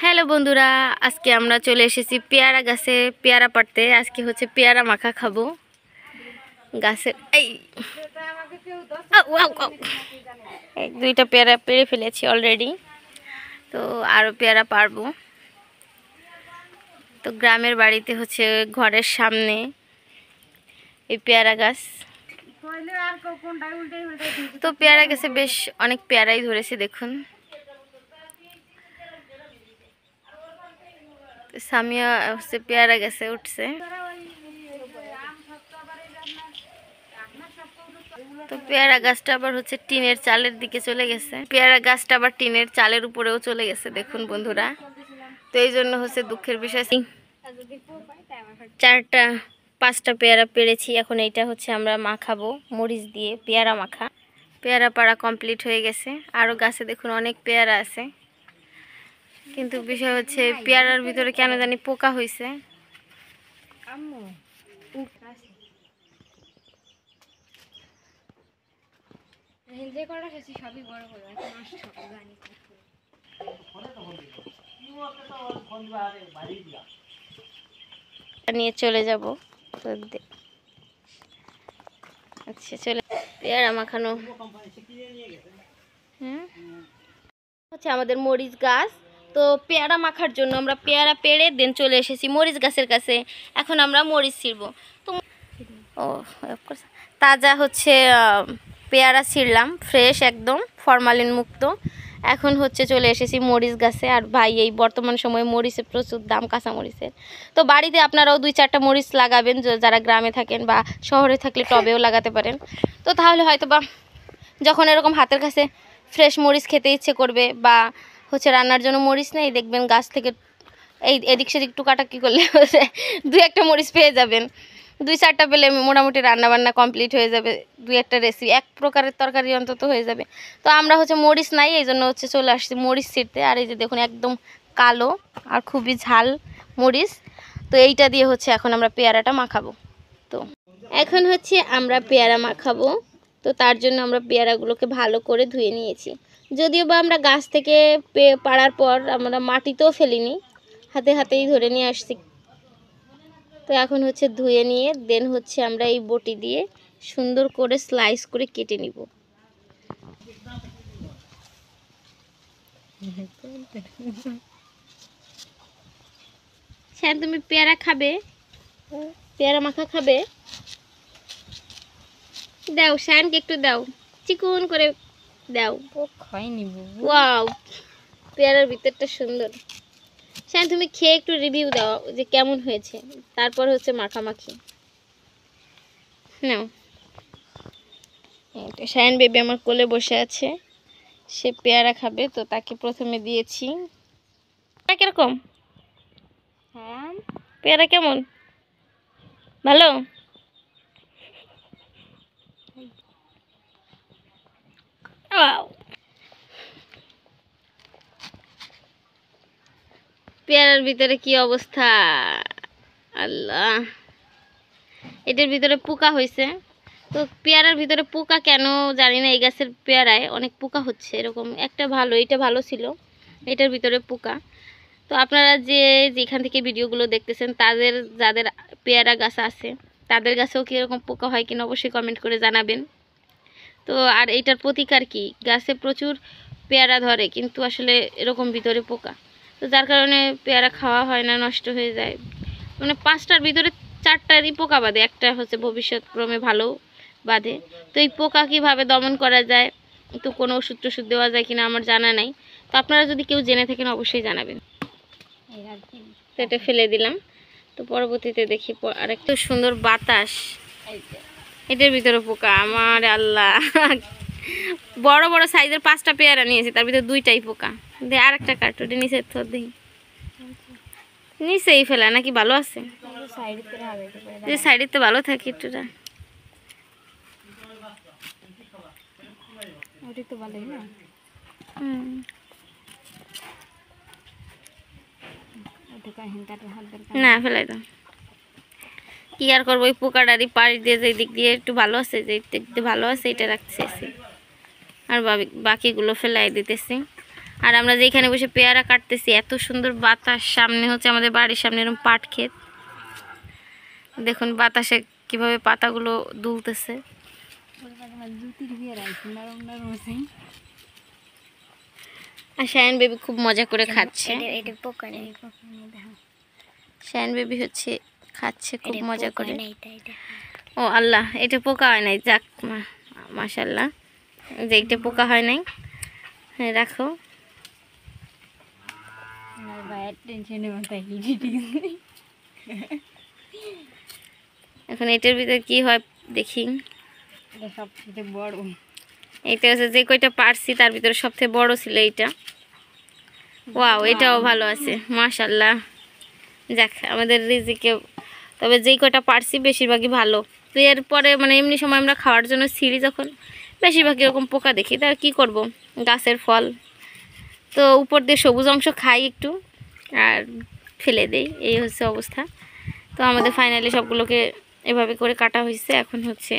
Hello বন্ধুরা, আজকে আমরা চলে এসেছি পেয়ারা গাছে পেয়ারা পাড়তে। আজকে হচ্ছে পেয়ারা মাখা খাবো। গাছের এই এক দুইটা পেয়ারা পেড়ে ফেলেছি অলরেডি, তো আরও পেয়ারা পারবো। তো গ্রামের বাড়িতে হচ্ছে ঘরের সামনে এই পেয়ারা গাছ। তো পেয়ারা গাছে বেশ অনেক পেয়ারাই ধরেছে, দেখুন। সামিয়া হচ্ছে পেয়ারা গাছে উঠছে। তো পেয়ারা গাছটা আবার হচ্ছে টিনের চালের দিকে চলে গেছে। পেয়ারা গাছটা আবার টিনের চালের উপরেও চলে গেছে, দেখুন বন্ধুরা। তো এই জন্য হচ্ছে দুঃখের বিষয়। 4-5টা পেয়ারা পেরেছি। এখন এইটা হচ্ছে আমরা মাখাবো মরিচ দিয়ে, পেয়ারা মাখা। পেয়ারা পাড়া কমপ্লিট হয়ে গেছে। আরও গাছে দেখুন অনেক পেয়ারা আছে, কিন্তু বিষয় হচ্ছে পেয়ারার ভিতরে কেন জানি পোকা হয়েছে। নিয়ে চলে যাব। আচ্ছা চলে, পেয়ারা মাখানো হচ্ছে আমাদের মরিচ গাছ। তো পেয়ারা মাখার জন্য আমরা পেয়ারা পেড়ে দেন চলে এসেছি মরিচ গাছের কাছে। এখন আমরা মরিচ ছিঁড়বো। তো তাজা হচ্ছে পেয়ারা ছিঁড়লাম, ফ্রেশ একদম, ফরমালিন মুক্ত। এখন হচ্ছে চলে এসেছি মরিচ গাছে। আর ভাই, এই বর্তমান সময়ে মরিচের প্রচুর দাম, কাঁচা মরিচের। তো বাড়িতে আপনারাও 2-4টা মরিচ লাগাবেন, যারা গ্রামে থাকেন, বা শহরে থাকলে টবেও লাগাতে পারেন। তো তাহলে হয়তো বা যখন এরকম হাতের কাছে ফ্রেশ মরিচ খেতে ইচ্ছে করবে, বা হচ্ছে রান্নার জন্য মরিচ নেই, দেখবেন গাছ থেকে এই এদিক সেদিক টুকাটাকি করলে হচ্ছে 2-1টা মরিচ পেয়ে যাবেন। 2-4টা পেলে মোটামুটি রান্নাবান্না কমপ্লিট হয়ে যাবে। 2-1টা রেসিপি, এক প্রকারের তরকারি অন্তত হয়ে যাবে। তো আমরা হচ্ছে মরিচ নাই, এই জন্য হচ্ছে চলে আসছি মরিচ ছিঁড়তে। আর এই যে দেখুন একদম কালো আর খুবই ঝাল মরিচ। তো এইটা দিয়ে হচ্ছে এখন আমরা পেয়ারাটা মাখাবো। তো এখন হচ্ছে আমরা পেয়ারা মাখাবো। তো তার জন্য আমরা পেয়ারাগুলোকে ভালো করে ধুয়ে নিয়েছি। যদিও বা আমরা গাছ থেকে পাড়ার পর আমরা মাটিতেও ফেলিনি, হাতে হাতেই ধরে নিয়ে আসছি। তো এখন হচ্ছে ধুয়ে নিয়ে দেন হচ্ছে আমরা এই বটি দিয়ে সুন্দর করে স্লাইস করে কেটে নিব। হ্যাঁ, তুমি পেয়ারা খাবে? পেয়ারা মাখা খাবে? দাও, শানকে একটু দাও, চিকন করে দাও। ওয়াও, পেয়ারার ভিতরটা সুন্দর। শান, তুমি খেয়ে একটু রিভিউ দাও যে কেমন হয়েছে, তারপর হচ্ছে মাখামাখি নাও। শায়ন বেবি আমার কোলে বসে আছে, সে পেয়ারা খাবে। তো তাকে প্রথমে দিয়েছি। কিরকম পেয়ারা, কেমন? ভালো? পেয়ারার ভিতরে কি অবস্থা, আল্লাহ! এটার ভিতরে পোকা হয়েছে। তো পেয়ারার ভিতরে পোকা কেন জানি না, এই গাছের পেয়ারায় অনেক পোকা হচ্ছে। এরকম একটা ভালো, এটা ভালো ছিল, এটার ভিতরে পোকা। তো আপনারা যেখান থেকে ভিডিওগুলো দেখতেছেন, যাদের পেয়ারা গাছ আছে, তাদের গাছেও কি এরকম পোকা হয় কিনা অবশ্যই কমেন্ট করে জানাবেন। তো আর এটার প্রতিকার কি? গাছে প্রচুর পেয়ারা ধরে, কিন্তু আসলে এরকম ভিতরে পোকা। তো যার কারণে পেয়ারা খাওয়া হয় না, নষ্ট হয়ে যায়। মানে 5টার ভিতরে 4টারই পোকা বাঁধে, একটা হচ্ছে ভবিষ্যৎক্রমে ভালো বাঁধে। তো এই পোকা কীভাবে দমন করা যায়, তো কোনো ওষুধ টষুধ দেওয়া যায় কিনা আমার জানা নাই। তো আপনারা যদি কেউ জেনে থাকেন অবশ্যই জানাবেন। তো এটা ফেলে দিলাম। তো পরবর্তীতে দেখি আরেকটু সুন্দর বাতাস, এটার ভিতরে পোকা। আমার আল্লাহ, বড় বড় সাইজের 5টা পেয়ারা নিয়েছি, তার ভিতরে 2টাই পোকা। দে আরেকটা কার্টুনে নিচে তো দেখি, নিচেই ফেলা নাকি? ভালো আছে সাইডে, তো ভালো থাকে একটুটা। না ফেলাই দাও, কি আর করবো। ওই পোকাটারি পাড়ি দিয়ে যে দিক দিয়ে একটু ভালো আছে, যে দিক দিয়ে ভালো আছে এটা রাখতেছি, আর বাকিগুলো ফেলাই দিতেছি। আর আমরা যেখানে বসে পেয়ারা কাটতেছি এত সুন্দর বাতাস, সামনে হচ্ছে আমাদের বাড়ির সামনে এরকম পাট ক্ষেত, দেখুন বাতাসে কিভাবে পাতাগুলো দুলতেছে। আর শায়ান বেবি খুব মজা করে খাচ্ছে, শায়ান বেবি হচ্ছে খাচ্ছে খুব মজা করে। ও আল্লাহ, এটা পোকা হয় নাই, যাক মাশাআল্লাহ, যে এটা পোকা হয় নাই। হ্যাঁ রাখো। এখন এটার ভিতরে কি হয় দেখি। সবথেকে বড় এটা হচ্ছে, যে কয়টা পারছি তার ভিতরে সবথেকে বড় ছিল এইটা। ওয়াও, এটাও ভালো আছে মাশাআল্লাহ। যাক আমাদের রিজিকে, তবে যেই কয়টা পারছি বেশিরভাগই ভালো। তো এরপরে মানে এমনি সময় আমরা খাওয়ার জন্য ছিঁড়ি যখন, বেশিরভাগ এরকম পোকা দেখি, তার কি করব, গাছের ফল তো উপর দিয়ে সবুজ অংশ খাই একটু আর ফেলে দেই, এই হচ্ছে অবস্থা। তো আমাদের ফাইনালি সবগুলোকে এভাবে করে কাটা হয়েছে, এখন হচ্ছে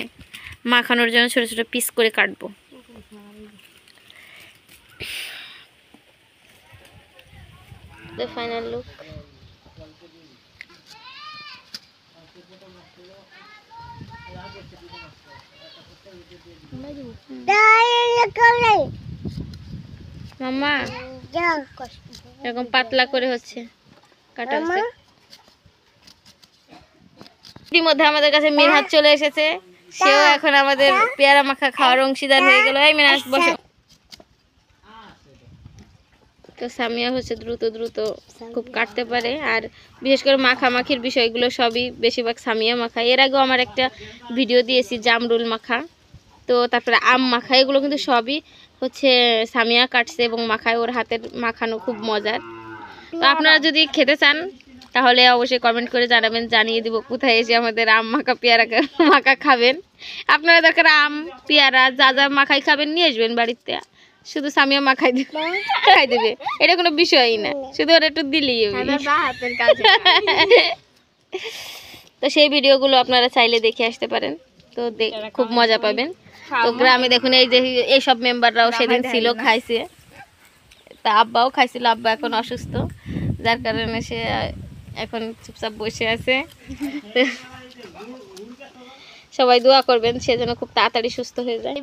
মাখানোর জন্য ছোট ছোট পিস করে কাটবো। The final look. মামা এরকম পাতলা করে হচ্ছে কাটা হচ্ছে। ইতিমধ্যে আমাদের কাছে মিনহাজ চলে এসেছে, সেও এখন আমাদের পেয়ারা মাখা খাওয়ার অংশীদার হয়ে গেল। এই মিনহাজ বসো। তো সামিয়া হচ্ছে দ্রুত দ্রুত খুব কাটতে পারে, আর বিশেষ করে মাখামাখির বিষয়গুলো সবই বেশিরভাগ সামিয়া মাখা। এর আগেও আমার একটা ভিডিও দিয়েছি জামরুল মাখা, তো তারপরে আম মাখা, এগুলো কিন্তু সবই হচ্ছে সামিয়া কাটছে এবং মাখায়, ওর হাতের মাখানো খুব মজার। তো আপনারা যদি খেতে চান তাহলে অবশ্যই কমেন্ট করে জানাবেন, জানিয়ে দিব কোথায় এসে আমাদের আম মাখা পেয়ারা মাখা খাবেন। আপনারা দরকার আম পেয়ারা যা যা মাখাই খাবেন নিয়ে আসবেন বাড়িতে, শুধু সামিয়া মাখাই খাই দেবে, এটা কোনো বিষয়ই না, শুধু ওরা একটু দিলেই হবে। তো সেই ভিডিওগুলো আপনারা চাইলে দেখে আসতে পারেন, তো খুব মজা পাবেন। তো গ্রামে দেখুন এই যে এইসব মেম্বাররাও সেদিন ছিল, খাইছে, তা আব্বাও খাইছিল। আব্বা এখন অসুস্থ, যার কারণে সে এখন চুপচাপ বসে আছে। সবাই দোয়া করবেন সে যেন খুব তাড়াতাড়ি সুস্থ হয়ে যায়।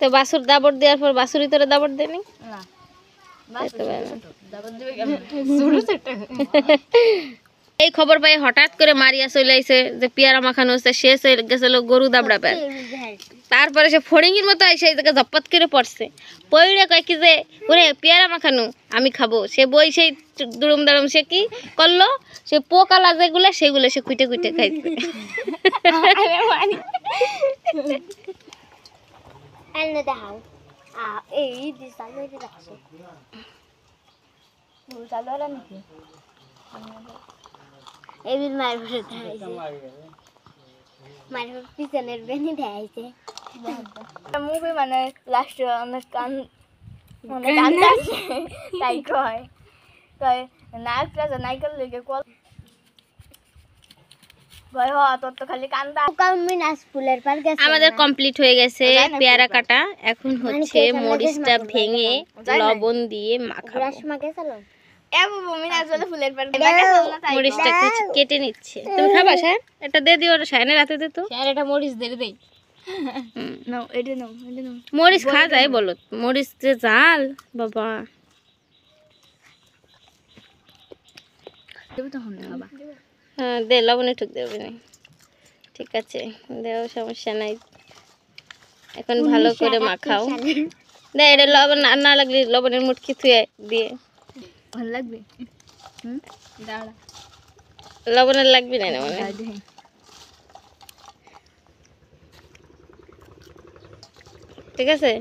তো বাছুর দাবর দেওয়ার পর বাছুরি তোরা দাবর দেনি, এই খবর পাই হঠাৎ করে মারিয়া চলে আইছে যে পেয়ারা মাখানো হচ্ছে, সে গেছিল গরু দাবড়া পায়। তারপরে সে ফড়িংয়ের মতো আইসে এই জায়গায় ঝপ্পত করে পড়ছে, পড়ে কয় কি যে ওরে পেয়ারা মাখানো আমি খাবো। সে বই সেই দুরুম দারুম সে কি করলো, সে পোকালা যেগুলো সেগুলো সে কুইটে কুইটে খাইছে। পিছনের বেনি দেখাইছে মুভি, মানে লাস্ট অনেক তাই কয় কয় নায়কটা যে নায়িকার লেগে কল আমাদের কমপ্লিট হয়ে গেছে পেয়ারা কাটা। এখন হচ্ছে মরিচটা ভেঙে লবণ দিয়ে মাখাবো। মরিচটা কেটে নিচ্ছে, তুমি খাবা শায়ন? এটা দিয়ে দিও, শায়নের রাতে দে তো, এটা মরিচ দিয়ে দেই। মরিচ খাওয়া যায় বলো? মরিচ যে জাল বাবা। হ্যাঁ দে, লবণ একটু দেবে না, ঠিক আছে দেও, সমস্যা নাই। এখন ভালো করে মাখাও। দে, এটা লবণ না লাগলে লবণের মুটকি থুয়ে দিয়ে ভালো লাগবে। লবণের লাগবে না মানে, ঠিক আছে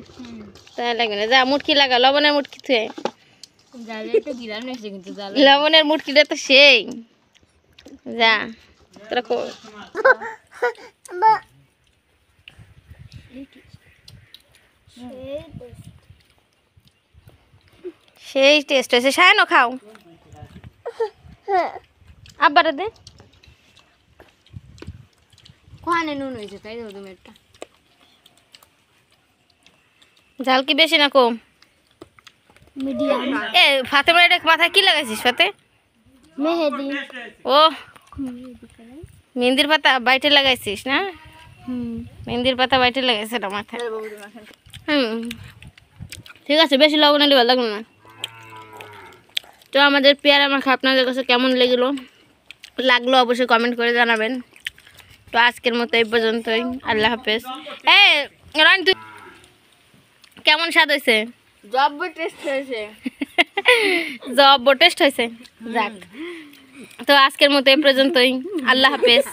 তাই লাগবে না। যা মুটকি লাগা, লবণের মুটকি থুয়ে। লবণের মুটকিটা তো সেই, যা তোরা সেই টেস্ট হয়েছে। শায়নও খাও, আব্বারে দে। কোহানে নুন হয়েছে তাই দাও তুমি একটা। ঝাল কি বেশি না কম? মিডিয়াম। এ ফাতেমা, এটা মাথায় কি লাগাইছিস ফাতে? মেহেদি। ও মেহেন্দির পাতা বাইটে লাগাইছিস না? মেহেন্দির পাতা বাইটে লাগাইছে এটা মাথায়। ঠিক আছে, বেশি লবণ হলে ভালো লাগলো না। তো আমাদের পেয়ারা মাখা আপনাদের কাছে কেমন লাগলো অবশ্যই কমেন্ট করে জানাবেন। তো আজকের মতো এই পর্যন্তই, আল্লাহ হাফেজ। রান, তুই কেমন স্বাদ হয়েছে? জব্বর টেস্ট হয়েছে। জব্বর টেস্ট হয়েছে। যাক, তো আজকের মতো এই পর্যন্তই, আল্লাহ হাফেজ।